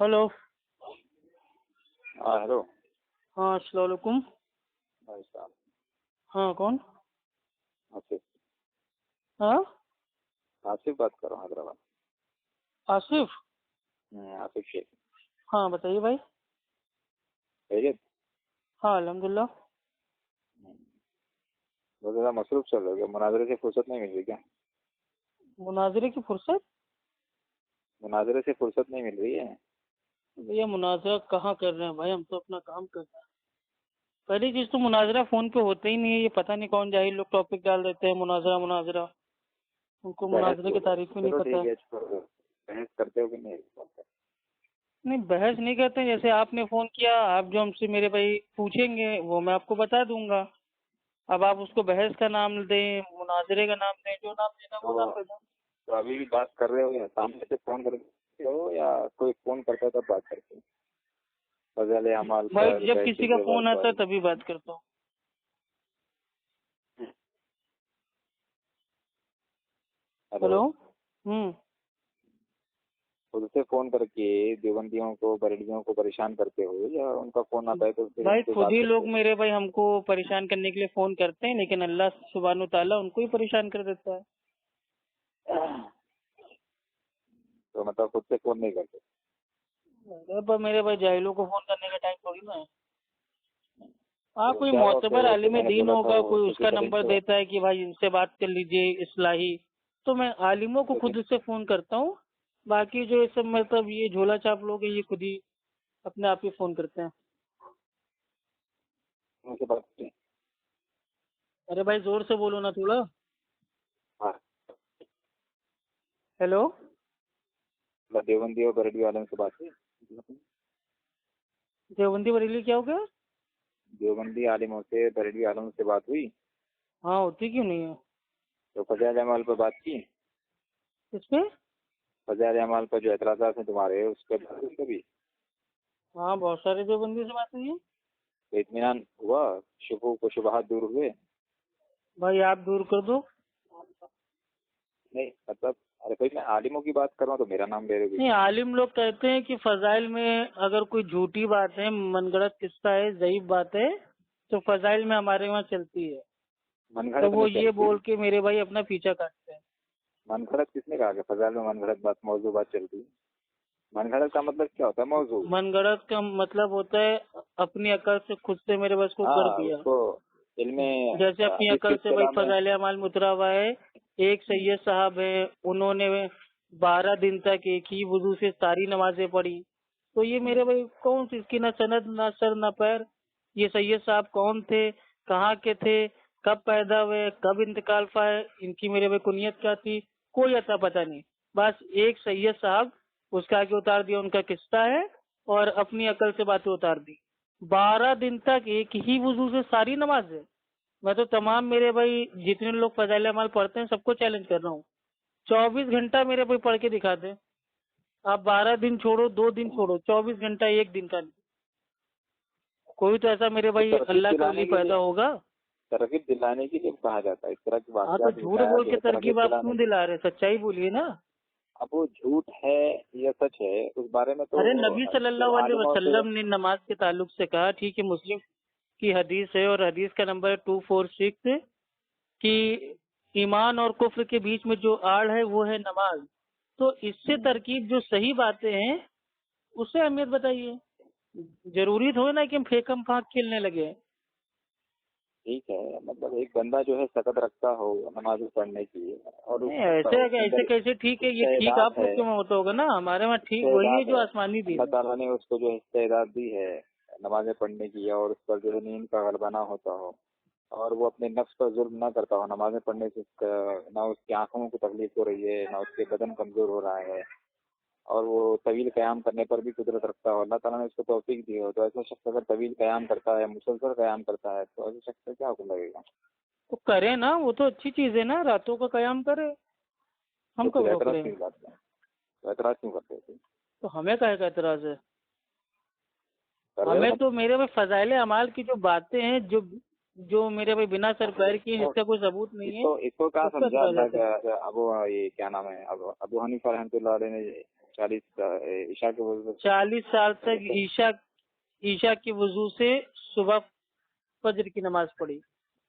Hello. हाँ hello. हाँ अस्सलाम वालेकुम। भाई साहब। हाँ कौन? आसिफ। हाँ आसिफ बात कर रहा हूँ, हैदराबाद। आसिफ। आसिफ शेख। हाँ बताइए भाई। खैरियत? हाँ अल्हम्दुलिल्लाह। बहुत ज़्यादा मसरूफ चल रहे हो, मुनाजरे से फुर्सत नहीं मिल रही क्या? मुनाजरे की फुर्सत? मुनाजरे से फुर्सत नहीं मिल रही है? भैया मुनाजरा कहाँ कर रहे हैं भाई, हम तो अपना काम कर रहे हैं। पहली चीज तो मुनाजरा फोन पे होता ही नहीं है, ये पता नहीं कौन जाहिल लोग टॉपिक डाल देते हैं मुनाजरा मुनाजरा। उनको बहस मुनाजरे की बोलो। तारीफ ही नहीं चलो पता ठीक है। है, छोड़ो। बहस करते हो कि नहीं? नहीं बहस नहीं करते हैं, जैसे आपने फोन किया, आप जो हमसे मेरे भाई पूछेंगे वो मैं आपको बता दूंगा। अब आप उसको बहस का नाम दें, मुनाजरे का नाम दें, जो नाम देना वो नाम तो, देना। तो अभी भी बात कर रहे हो या सामने से फोन करते हो या कोई फोन करता है तब बात करते हो? फजल अमाल भाई पर, जब बैटरी किसी का लेवल फोन आता है पर। तभी बात करता हूँ। हेलो। हेलो। खुद से फोन करके देवबंदियों को, बरेलियों को परेशान करते हो या उनका फोन आता है तो फिर भाई उनसे खुद बात ही करते लोग हो? मेरे भाई हमको परेशान करने के लिए फोन करते हैं, लेकिन अल्लाह सुब्हानो ताला उनको ही परेशान कर देता है। तो मतलब खुद से फोन नहीं करते? अरे पर मेरे भाई जाहिलों को फोन करने का टाइम थोड़ी ना है। हाँ तो कोई क्या हुआ मोतबर फिर? जैसे आलिम मैंने दीन बोला था होगा, वो कोई किसी उसका तरीके नंबर से देता है कि भाई इनसे बात कर लीजिए इस्लाही, तो मैं आलिमों को लेकिन खुद से फोन करता हूँ। बाकी जो ये सब मतलब ये झोला छाप लोग हैं, ये खुद ही अपने आप ही फोन करते हैं। उनसे बात की? अरे भाई जोर से बोलो ना थोड़ा। हाँ। हेलो। मतलब देवबंदी और बरेली वालों से बात की? देवबंदी बरेली क्या हो गया? देवबंदी आलिमों से, बरेली वालों से बात हुई? हाँ होती क्यों नहीं है। तो फजल अमाल पर बात की? इस पे? फजल अमाल पर जो एतराज़ात हैं तुम्हारे, उस पर बात हुई कभी? हाँ बहुत सारे देवबंदी से बात हुई है। तो इत्मीनान हुआ? शुबहात दूर हुए? भाई आप दूर कर दो। नहीं मतलब, अरे भाई मैं आलिमों की बात कर रहा हूँ तो मेरा नाम ले रहे हो नहीं बीच में। आलिम लोग कहते हैं कि फजाइल में अगर कोई झूठी बात है, मनगढ़ंत किस्सा है, ज़ईफ बात है, तो फजाइल में हमारे वहाँ चलती है। तो मनगढ़ंत वो नहीं ये चलती। बोल के मेरे भाई अपना पीछा काटते हैं। मनगढ़ंत किसने कहा कि फजल में मनगढ़ंत बात, मौजूद बात चलती है? मनगढ़ंत का मतलब क्या होता है? मौजू। मनगढ़ंत का मतलब होता है अपनी अकल से खुद से मेरे बस को कर हाँ, दिया। उसको इल्मे जैसे अपनी हदीस की अकल से भाई इस्तिलाह में। फजाइल अमाल में उतरा हुआ है। एक सैयद साहब है, उन्होंने 12 दिन तक एक ही वजू से सारी नमाजें पढ़ी। तो ये मेरे भाई कौन सी, इसकी ना सनद ना सर ना पैर। ये सैयद साहब कौन थे, कहाँ के थे, कब पैदा हुए, कब इंतकाल पाए, इनकी मेरे भाई कुनियत क्या थी, कोई अता पता नहीं। बस एक सैयद साहब, उसका आगे उतार दिया उनका किस्सा है, और अपनी अकल से बातें उतार दी। 12 दिन तक एक ही वजू से सारी नमाजें। मैं तो तमाम मेरे भाई जितने लोग फजाइल अमाल पढ़ते हैं सबको चैलेंज कर रहा हूँ, 24 घंटा मेरे भाई पढ़ के दिखा दे। आप 12 दिन छोड़ो, 2 दिन छोड़ो, 24 घंटा एक दिन का नहीं। कोई तो ऐसा मेरे तो भाई अल्लाह का वली पैदा होगा। तरगीब दिलाने के लिए कहा जाता है, इस तरह की हाँ तो वाकयात झूठ बताया बोल जो के है तरगीब तरकीब आप दिलाने क्यों के लिए। दिला रहे, सच्चाई बोलिए ना। अब वो झूठ है या सच है उस बारे में तो अरे नबी जब सल्लल्लाहु अलैहि आलिमों से। वसल्लम ने नमाज के ताल्लुक से कहा, ठीक है, मुस्लिम की हदीस है और हदीस का नंबर है 246, कि ईमान और कुफ्र के बीच में जो आड़ है वो है नमाज। तो इससे तरकीब जो सही बातें हैं उससे अहमियत बताइए। जरूरी थोड़ा ना कि हम फेंकम फाक खेलने लगे। ठीक है, मतलब एक बंदा जो है सकत रखता हो नमाज पढ़ने की और नहीं उसका ऐसे उसके ऐसे अंदर कैसे ठीक है, ये ठीक इस्तेदाद आप लोग है। के में होता होगा ना, हमारे वहाँ ठीक वही है इस्तेदाद जो है, आसमानी दिन अल्लाह है। ताला ने उसको जो है इस्तेदाद दी है नमाजें पढ़ने की, और उस पर जो है नींद का गलबा ना होता हो, और वो अपने नफ्स पर जुल्म ना करता हो। नमाजें पढ़ने से ना उसकी आंखों को तकलीफ हो रही है, ना उसके बदन कमजोर हो रहा है, और वो तवील क़याम करने पर भी कुदरत रखता हो। अल्लाह ताला ने उसको तौफीक दी हो, तो ऐसा शख्स अगर तवील क़याम करता है, मुसलसल क़याम करता है, तो ऐसे शख्स से क्या हुक्म लगेगा? तो करे ना, वो तो अच्छी चीज है ना, रातों का कयाम करे, तो हम फिर कब रोक एतराज रहे क्यों हैं। करते हैं? तो एतराज क्यों करते हैं? तो हमें काहे का एतराज है। कर रहे हो हमें ना? तो मेरे भाई फजाइल अमाल की जो बातें हैं, जो जो मेरे भाई बिना सर पैर की हैं, इसको इसका कोई सबूत नहीं है, इसको इसको कहाँ उसका समझा एतराज अल्लाह आता है। का? अबू, ये क्या नाम है, अबू हनीफा रहमतुल्लाह अलैह ने 40 ईशा के वजह से 40 साल तक ईशा के वजू से सुबह फजर की नमाज पढ़ी।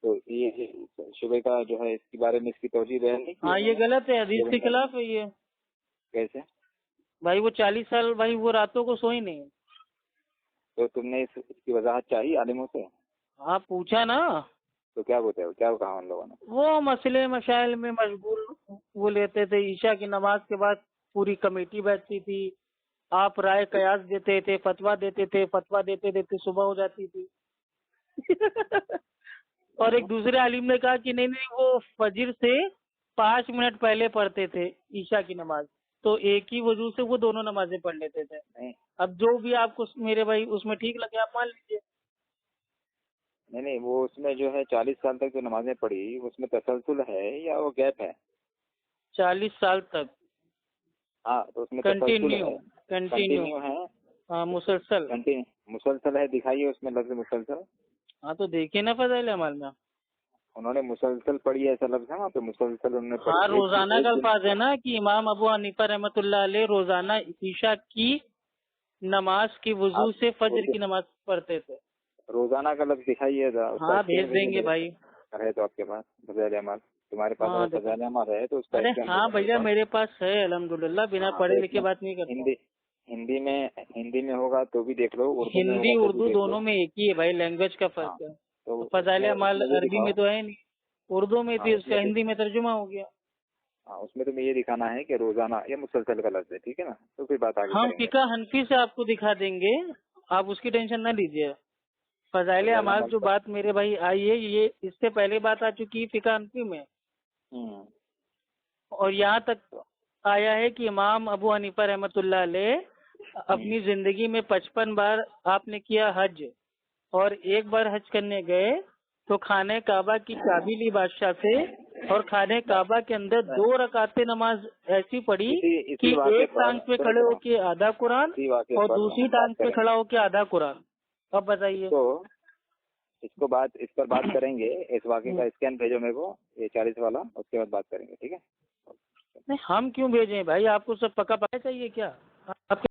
तो ये सुबह का जो है इसके बारे में इसकी तवजीह बयान नहीं की हाँ, ये उन्होंने? गलत है, हदीस के खिलाफ है ये कैसे? भाई। वो 40 साल भाई वो रातों को सोई नहीं। तो तुमने इसकी वजाहत चाहिए आलिमों से? आप पूछा ना, तो क्या बोलते हो, क्या कहा उन लोगों ने? वो मसले मशाइल में मशगूल वो लेते थे। ईशा की नमाज के बाद पूरी कमेटी बैठती थी, आप राय कयास देते थे, फतवा देते देते सुबह हो जाती थी। और एक दूसरे आलिम ने कहा कि नहीं नहीं, वो फजर से 5 मिनट पहले पढ़ते थे ईशा की नमाज, तो एक ही वजू से वो दोनों नमाजें पढ़ लेते थे। नहीं अब जो भी आपको मेरे भाई उसमें ठीक लगे आप मान लीजिए। नहीं, वो उसमें जो है 40 साल तक जो नमाजें पढ़ी उसमें तसलसल है या वो गैप है? 40 साल तक हाँ, तो उसमें तसलसल है, कंटिन्यू कंटिन्यू है, हाँ, मुसलसल। मुसलसल है, दिखाइए उसमें लफ्ज मुसलसल। हाँ, तो देखिए ना फज़ाइल अमाल में। उन्होंने मुसलसल पढ़ी है, ऐसा लफ्ज है वहाँ पे, मुसलसल उन्होंने पढ़ी। हाँ, रोजाना का एक दिन अल्फाज है ना कि इमाम अबू हनीफा रहमतुल्लाह अलैह रोजाना ईशा की नमाज की वजू से फजर की नमाज पढ़ते थे। रोजाना का लफ्ज दिखाइए जरा। उसका हाँ, स्कैन भेज देंगे भाई। है तो आपके पास फज़ाइल अमाल, तुम्हारे पास हाँ, अगर फज़ाइल अमाल है तो उसका अरे स्कैन हाँ भेजो मेरे भैया, पास। मेरे पास है अल्हम्दुलिल्लाह, बिना हाँ, पढ़े तो लिखे इसमें बात नहीं करता। हिंदी में होगा तो भी देख लो, उर्दू में हिंदी होगा तो भी उर्दू देख लो। दोनों में एक ही है भाई, लैंग्वेज का हाँ, फर्क है। तो तो फज़ाइल अमाल उसमें ये अरबी में दिखाओ। तो है नहीं, उर्दू में थी, हाँ, उसका हिंदी में तर्जुमा हो गया। हाँ, उसमें तुम्हें ये दिखाना है कि रोजाना या मुसलसल का लफ्ज है, ठीक है ना? तो फिर बात आगे हम करेंगे। फिका हनफी से आपको दिखा देंगे, आप उसकी टेंशन ना लीजिए। फज़ाइल अमाल जो बात मेरे भाई आई है, ये इससे पहले बात आ चुकी है फिका हनफी में, और यहाँ तक आया है कि इमाम अबू हनीफा रहमतुल्लाह अलैह अपनी जिंदगी में 55 बार आपने किया हज, और एक बार हज करने गए तो खाने काबा की चाबी ली बादशाह से, और खाने काबा के अंदर 2 रकातें नमाज ऐसी पढ़ी कि एक टांग पे खड़े होके आधा कुरान और दूसरी टांग पे खड़ा होके आधा कुरान। अब बताइए। तो इस पर बात करेंगे। इस वाक़े का स्कैन भेजो मेरे को, ये 40 वाला, उसके बाद बात करेंगे, ठीक है? नहीं, हम क्यों भेजें भाई, आपको सब पका चाहिए क्या? आपके